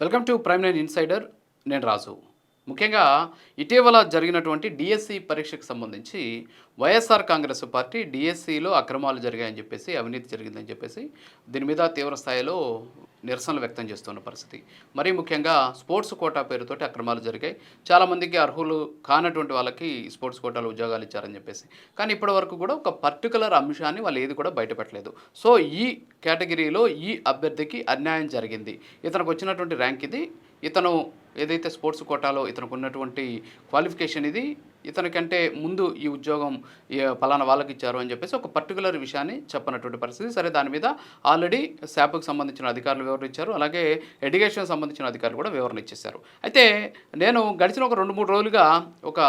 Welcome to prime nine insider. నేను రాజు. ముఖ్యంగా ఇటీవల జరిగినటువంటి డిఎస్సి పరీక్షకు సంబంధించి వైఎస్ఆర్ కాంగ్రెస్ పార్టీ డిఎస్సిలో అక్రమాలు జరిగాయని చెప్పేసి, అవినీతి జరిగిందని చెప్పేసి దీని మీద తీవ్ర స్థాయిలో నిరసనలు వ్యక్తం చేస్తున్న పరిస్థితి. మరీ ముఖ్యంగా స్పోర్ట్స్ కోటా పేరుతోటి అక్రమాలు జరిగాయి. చాలామందికి అర్హులు కానటువంటి వాళ్ళకి స్పోర్ట్స్ కోటాలో ఉద్యోగాలు ఇచ్చారని చెప్పేసి. కానీ ఇప్పటి వరకు కూడా ఒక పర్టికులర్ అంశాన్ని వాళ్ళు ఏది కూడా బయటపెట్టలేదు. సో ఈ కేటగిరీలో ఈ అభ్యర్థికి అన్యాయం జరిగింది, ఇతనికి వచ్చినటువంటి ర్యాంక్ ఇది, ఇతను ఏదైతే స్పోర్ట్స్ కోటాలో ఇతనికి ఉన్నటువంటి క్వాలిఫికేషన్ ఇది, ఇతనికంటే ముందు ఈ ఉద్యోగం పలానా వాళ్ళకి ఇచ్చారు అని చెప్పేసి ఒక పర్టికులర్ విషయాన్ని చెప్పనటువంటి పరిస్థితి. సరే, దాని మీద ఆల్రెడీ శాప్కి సంబంధించిన అధికారులు వివరణ ఇచ్చారు, అలాగే ఎడ్యుకేషన్ సంబంధించిన అధికారులు కూడా వివరణ ఇచ్చేశారు. అయితే నేను గడిచిన ఒక 2-3 రోజులుగా ఒక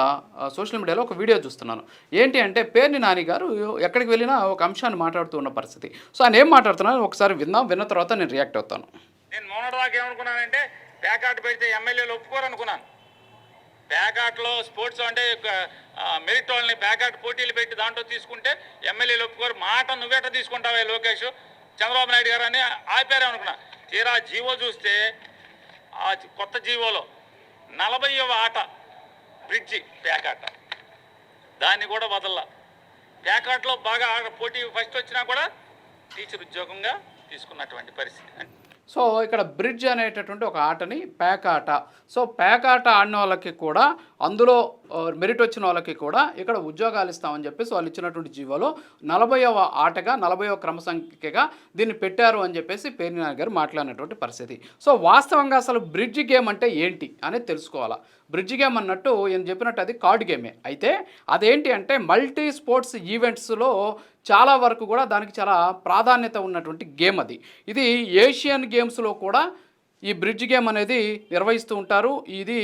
సోషల్ మీడియాలో ఒక వీడియో చూస్తున్నాను. ఏంటి అంటే, పేర్ని నాని గారు ఎక్కడికి వెళ్ళినా ఒక అంశాన్ని మాట్లాడుతూ ఉన్న పరిస్థితి. సో ఆయన ఏం మాట్లాడుతున్నారో ఒకసారి విందాం, విన్న తర్వాత నేను రియాక్ట్ అవుతాను. నేను మొన్నటిదాకా ఏమనుకున్నానంటే, ప్యాకాట్ పెడితే ఎమ్మెల్యేలు ఒప్పుకోరు అనుకున్నాను. ప్యాకాట్లో స్పోర్ట్స్ అంటే మెరిట్ వాళ్ళని ప్యాకాట్ పోటీలు పెట్టి దాంట్లో తీసుకుంటే ఎమ్మెల్యేలు ఒప్పుకోరు. మాట నువ్వేట తీసుకుంటావే లోకేష్, చంద్రబాబు నాయుడు గారు అని ఆపారే అనుకున్నా. తీరా జీవో చూస్తే ఆ కొత్త జీవోలో 40వ ఆట బ్రిడ్జి ప్యాకాట, దాన్ని కూడా వదల్లా. ప్యాకాట్లో బాగా పోటీ ఫస్ట్ వచ్చినా కూడా టీచర్ ఉద్యోగంగా తీసుకున్నటువంటి పరిస్థితి. సో ఇక్కడ బ్రిడ్జ్ అనేటటువంటి ఒక ఆటని ప్యాక్ ఆట, సో ప్యాక్ ఆట ఆడిన వాళ్ళకి కూడా, అందులో మెరిట్ వచ్చిన వాళ్ళకి కూడా ఇక్కడ ఉద్యోగాలు ఇస్తామని చెప్పేసి వాళ్ళు ఇచ్చినటువంటి జీవోలో 40వ ఆటగా, 40వ క్రమ సంఖ్యగా దీన్ని పెట్టారు అని చెప్పేసి పేర్ని నాని గారు మాట్లాడినటువంటి పరిస్థితి. సో వాస్తవంగా అసలు బ్రిడ్జ్ గేమ్ అంటే ఏంటి అనేది తెలుసుకోవాలా. బ్రిడ్జ్ గేమ్ అన్నట్టు ఈయన చెప్పినట్టు అది కార్డ్ గేమే. అయితే అదేంటి అంటే మల్టీ స్పోర్ట్స్ ఈవెంట్స్లో చాలా వరకు కూడా దానికి చాలా ప్రాధాన్యత ఉన్నటువంటి గేమ్ అది. ఇది ఏషియన్ గేమ్స్లో కూడా ఈ బ్రిడ్జ్ గేమ్ అనేది నిర్వహిస్తూ ఉంటారు. ఇది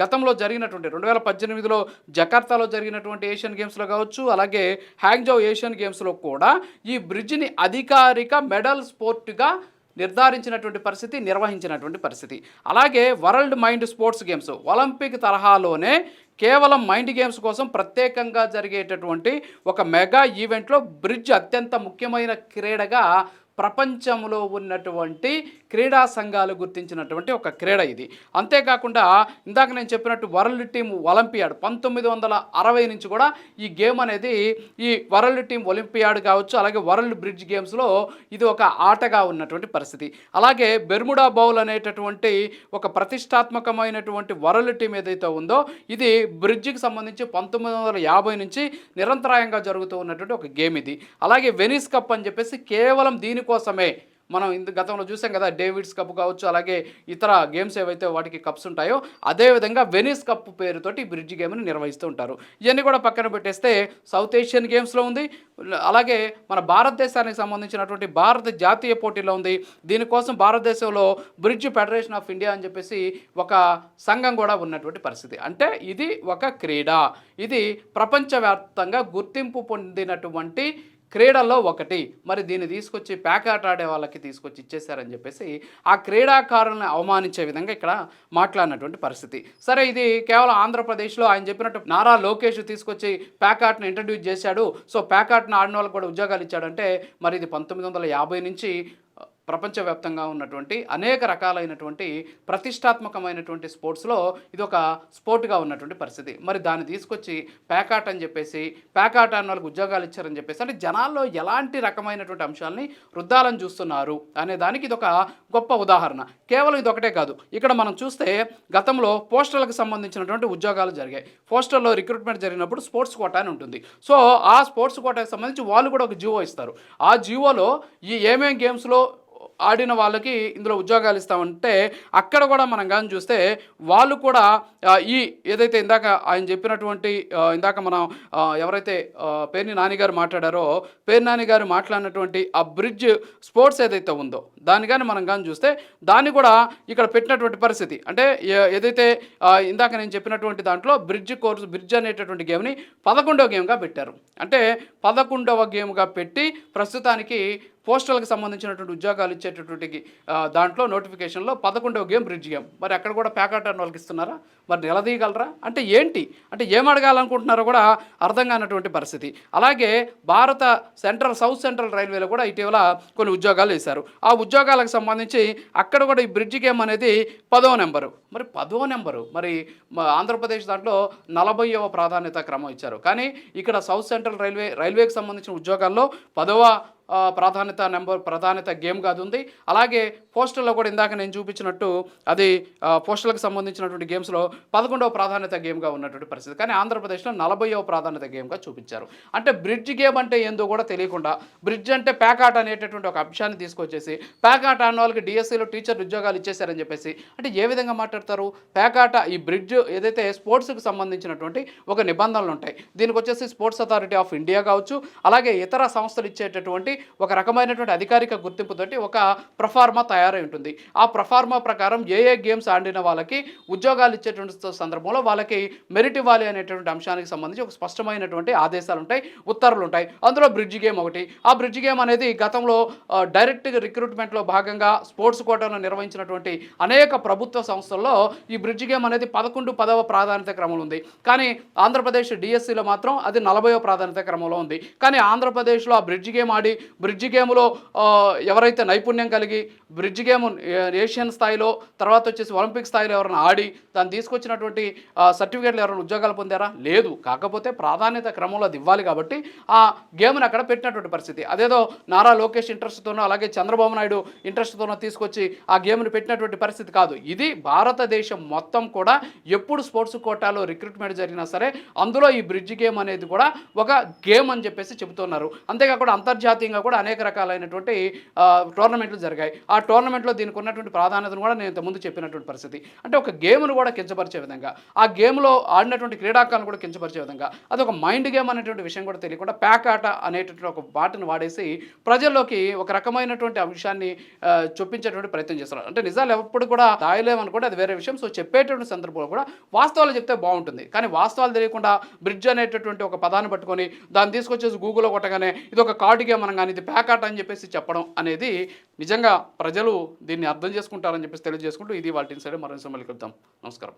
గతంలో జరిగినటువంటి 2018లో జకార్తాలో జరిగినటువంటి ఏషియన్ గేమ్స్లో కావచ్చు, అలాగే హ్యాంగ్జౌ ఏషియన్ గేమ్స్లో కూడా ఈ బ్రిడ్జ్ని అధికారిక మెడల్ స్పోర్ట్గా నిర్ధారించినటువంటి పరిస్థితి, నిర్వహించినటువంటి పరిస్థితి. అలాగే world mind sports games Olympic తరహాలోనే కేవలం మైండ్ గేమ్స్ కోసం ప్రత్యేకంగా జరిగేటటువంటి ఒక మెగా ఈవెంట్లో బ్రిడ్జ్ అత్యంత ముఖ్యమైన క్రీడగా ప్రపంచంలో ఉన్నటువంటి క్రీడా సంఘాలు గుర్తించినటువంటి ఒక క్రీడ ఇది. అంతేకాకుండా ఇందాక నేను చెప్పినట్టు వరల్డ్ టీమ్ ఒలింపియాడ్ 1960 నుంచి కూడా ఈ గేమ్ అనేది, ఈ వరల్డ్ టీమ్ ఒలింపియాడ్ కావచ్చు, అలాగే వరల్డ్ బ్రిడ్జ్ గేమ్స్లో ఇది ఒక ఆటగా ఉన్నటువంటి పరిస్థితి. అలాగే బెర్ముడా బౌల్ అనేటటువంటి ఒక ప్రతిష్టాత్మకమైనటువంటి వరల్డ్ టీం ఏదైతే ఉందో ఇది బ్రిడ్జికి సంబంధించి 1950 నుంచి నిరంతరాయంగా జరుగుతూ ఉన్నటువంటి ఒక గేమ్ ఇది. అలాగే వెనిస్ కప్ అని చెప్పేసి కేవలం దీనికోసమే మనం గతంలో చూసాం కదా, డేవిడ్స్ కప్ కావచ్చు, అలాగే ఇతర గేమ్స్ ఏవైతే వాటికి కప్స్ ఉంటాయో అదేవిధంగా వెనిస్ కప్ పేరుతోటి బ్రిడ్జ్ గేమ్ని నిర్వహిస్తూ ఉంటారు. ఇవన్నీ కూడా పక్కన పెట్టేస్తే సౌత్ ఏషియన్ గేమ్స్లో ఉంది, అలాగే మన భారతదేశానికి సంబంధించినటువంటి భారత జాతీయ పోటీలో ఉంది. దీనికోసం భారతదేశంలో బ్రిడ్జ్ ఫెడరేషన్ ఆఫ్ ఇండియా అని చెప్పేసి ఒక సంఘం కూడా ఉన్నటువంటి పరిస్థితి. అంటే ఇది ఒక క్రీడ, ఇది ప్రపంచవ్యాప్తంగా గుర్తింపు పొందినటువంటి క్రీడల్లో ఒకటి. మరి దీన్ని తీసుకొచ్చి ప్యాక్ ఆట ఆడే వాళ్ళకి తీసుకొచ్చి ఇచ్చేశారని చెప్పేసి ఆ క్రీడాకారులను అవమానించే విధంగా ఇక్కడ మాట్లాడినటువంటి పరిస్థితి. సరే, ఇది కేవలం ఆంధ్రప్రదేశ్లో ఆయన చెప్పినట్టు నారా లోకేష్ తీసుకొచ్చి ప్యాక్ ఆటను ఇంట్రడ్యూస్ చేశాడు, సో ప్యాక్ ఆటను ఆడిన వాళ్ళకి కూడా ఉద్యోగాలు ఇచ్చాడంటే మరి ఇది 1950 నుంచి ప్రపంచవ్యాప్తంగా ఉన్నటువంటి అనేక రకాలైనటువంటి ప్రతిష్టాత్మకమైనటువంటి స్పోర్ట్స్లో ఇది ఒక స్పోర్ట్గా ఉన్నటువంటి పరిస్థితి. మరి దాన్ని తీసుకొచ్చి ప్యాకాట్ అని చెప్పేసి, ప్యాకాట్ అన్న వాళ్ళకి ఉద్యోగాలు ఇచ్చారని చెప్పేసి, అంటే జనాల్లో ఎలాంటి రకమైనటువంటి అంశాలని రుద్దాలని చూస్తున్నారు అనే దానికి ఇది ఒక గొప్ప ఉదాహరణ. కేవలం ఇది ఒకటే కాదు, ఇక్కడ మనం చూస్తే గతంలో పోస్టర్లకు సంబంధించినటువంటి ఉద్యోగాలు జరిగాయి. పోస్టర్లో రిక్రూట్మెంట్ జరిగినప్పుడు స్పోర్ట్స్ కోటా అని ఉంటుంది. సో ఆ స్పోర్ట్స్ కోటాకి సంబంధించి వాళ్ళు కూడా ఒక జీవో ఇస్తారు. ఆ జీవోలో ఈ ఏమేం గేమ్స్లో ఆడిన వాళ్ళకి ఇందులో ఉద్యోగాలు ఇస్తామంటే అక్కడ కూడా మనం కానీ చూస్తే వాళ్ళు కూడా ఈ ఏదైతే ఇందాక ఆయన చెప్పినటువంటి, ఇందాక మనం ఎవరైతే పేర్ని నాని గారు మాట్లాడారో, పేర్ని నాని గారు మాట్లాడినటువంటి ఆ బ్రిడ్జ్ స్పోర్ట్స్ ఏదైతే ఉందో దాన్ని కానీ మనం కానీ చూస్తే దాన్ని కూడా ఇక్కడ పెట్టినటువంటి పరిస్థితి. అంటే ఏదైతే ఇందాక నేను చెప్పినటువంటి దాంట్లో బ్రిడ్జ్ అనేటటువంటి గేమ్ని 11వ గేమ్గా పెట్టారు. అంటే 11వ గేమ్గా పెట్టి ప్రస్తుతానికి పోస్టల్కి సంబంధించినటువంటి ఉద్యోగాలు ఇచ్చేటటువంటి దాంట్లో నోటిఫికేషన్లో 11వ గేమ్ బ్రిడ్జ్ గేమ్. మరి అక్కడ కూడా ప్యాకాట్ అన్న వాళ్ళకి ఇస్తున్నారా? మరి నిలదీయగలరా? అంటే ఏంటి, అంటే ఏం అడగాలనుకుంటున్నారో కూడా అర్థం కానటువంటి పరిస్థితి. అలాగే భారత సౌత్ సెంట్రల్ రైల్వేలో కూడా ఇటీవల కొన్ని ఉద్యోగాలు వేశారు. ఆ ఉద్యోగాలకు సంబంధించి అక్కడ కూడా ఈ బ్రిడ్జ్ గేమ్ అనేది 10వ నెంబరు. మరి 10వ నెంబరు మరి ఆంధ్రప్రదేశ్ దాంట్లో 40వ ప్రాధాన్యత క్రమం ఇచ్చారు. కానీ ఇక్కడ సౌత్ సెంట్రల్ రైల్వేకి సంబంధించిన ఉద్యోగాల్లో 10వ ప్రాధాన్యత గేమ్ కాదు ఉంది. అలాగే పోస్టల్లో కూడా ఇందాక నేను చూపించినట్టు అది పోస్టల్కి సంబంధించినటువంటి గేమ్స్లో 11వ ప్రాధాన్యత గేమ్గా ఉన్నటువంటి పరిస్థితి. కానీ ఆంధ్రప్రదేశ్లో 40వ ప్రాధాన్యత గేమ్గా చూపించారు. అంటే బ్రిడ్జ్ గేమ్ అంటే ఏందో కూడా తెలియకుండా బ్రిడ్జ్ అంటే ప్యాకాట్ అనేటటువంటి ఒక అంశాన్ని తీసుకొచ్చేసి ప్యాకాట్ అన్న వాళ్ళకి డిఎస్సీలో టీచర్ ఉద్యోగాలు ఇచ్చేసారని చెప్పేసి అంటే ఏ విధంగా మాట్లాడతారు? ప్యాకాట ఈ బ్రిడ్జ్ ఏదైతే స్పోర్ట్స్కి సంబంధించినటువంటి ఒక నిబంధనలు ఉంటాయి. దీనికి వచ్చేసి స్పోర్ట్స్ అథారిటీ ఆఫ్ ఇండియా కావచ్చు, అలాగే ఇతర సంస్థలు ఇచ్చేటటువంటి ఒక రకమైనటువంటి అధికారిక గుర్తింపుతోటి ఒక ప్రొఫార్మా తయారై ఉంటుంది. ఆ ప్రొఫార్మా ప్రకారం ఏ గేమ్స్ ఆడిన వాళ్ళకి ఉద్యోగాలు ఇచ్చేటువంటి సందర్భంలో వాళ్ళకి మెరిట్ ఇవ్వాలి అనేటువంటి అంశానికి సంబంధించి ఒక స్పష్టమైనటువంటి ఆదేశాలు ఉంటాయి, ఉత్తర్వులు ఉంటాయి. అందులో బ్రిడ్జ్ గేమ్ ఒకటి. ఆ బ్రిడ్జ్ గేమ్ అనేది గతంలో డైరెక్ట్ రిక్రూట్మెంట్లో భాగంగా స్పోర్ట్స్ కోటాను నిర్వహించినటువంటి అనేక ప్రభుత్వ సంస్థల్లో ఈ బ్రిడ్జ్ గేమ్ అనేది 10వ ప్రాధాన్యత క్రమంలో ఉంది. కానీ ఆంధ్రప్రదేశ్ డిఎస్సిలో మాత్రం అది 40వ ప్రాధాన్యత క్రమంలో ఉంది. కానీ ఆంధ్రప్రదేశ్లో ఆ బ్రిడ్జ్ గేమ్ ఆడి బ్రిడ్జ్ గేమ్లో ఎవరైతే నైపుణ్యం కలిగి బ్రిడ్జ్ గేమ్ ఏషియన్ స్థాయిలో తర్వాత వచ్చేసి ఒలింపిక్ స్థాయిలో ఎవరైనా ఆడి దాన్ని తీసుకొచ్చినటువంటి సర్టిఫికేట్లు ఎవరైనా ఉద్యోగాలు పొందారా? లేదు. కాకపోతే ప్రాధాన్యత క్రమంలో అది ఇవ్వాలి కాబట్టి ఆ గేమ్ని అక్కడ పెట్టినటువంటి పరిస్థితి. అదేదో నారా లోకేష్ ఇంట్రెస్ట్తోనో అలాగే చంద్రబాబు నాయుడు ఇంట్రెస్ట్తోనో తీసుకొచ్చి ఆ గేమ్ని పెట్టినటువంటి పరిస్థితి కాదు. ఇది భారతదేశం మొత్తం కూడా ఎప్పుడు స్పోర్ట్స్ కోటాలో రిక్రూట్మెంట్ జరిగినా సరే అందులో ఈ బ్రిడ్జ్ గేమ్ అనేది కూడా ఒక గేమ్ అని చెప్పేసి చెబుతున్నారు. అంతేకాకుండా అంతర్జాతీయంగా కూడా అనేక రకాలైనటువంటి టోర్నమెంట్లు జరిగాయి. ఆ టోర్నమెంట్లో దీనికి ఉన్నటువంటి ప్రాధాన్యతను కూడా నేను ఇంతకుముందు చెప్పినటువంటి పరిస్థితి. అంటే ఒక గేమ్ను కూడా కించపరిచే విధంగా, ఆ గేమ్లో ఆడినటువంటి క్రీడాకారులను కూడా కించపరిచే విధంగా, అది ఒక మైండ్ గేమ్ అనేటువంటి విషయం కూడా తెలియకుండా ప్యాక్ ఆట అనేటటువంటి ఒక మాటను వాడేసి ప్రజల్లోకి ఒక రకమైనటువంటి అంశాన్ని చొప్పించేటువంటి ప్రయత్నం చేస్తున్నారు. అంటే నిజాలు ఎప్పుడు కూడా దాయలేమనుకుంటే అది వేరే విషయం. సో చెప్పేటువంటి సందర్భంలో కూడా వాస్తవాలు చెప్తే బాగుంటుంది. కానీ వాస్తవాలు తెలియకుండా బ్రిడ్జ్ అనేటటువంటి ఒక పదాన్ని పట్టుకొని దాన్ని తీసుకొచ్చేసి గూగుల్లో కొట్టగానే ఇది ఒక కార్డు గేమ్ అనగానే ఇది ప్యాక్ ఆట అని చెప్పేసి చెప్పడం అనేది నిజంగా ప్రజలు దీన్ని అర్థం చేసుకుంటారని చెప్పేసి తెలియజేసుకుంటూ ఇది వాళ్ళ ఇన్సైడ్ మరో సమయంలో కలుద్దాం. నమస్కారం.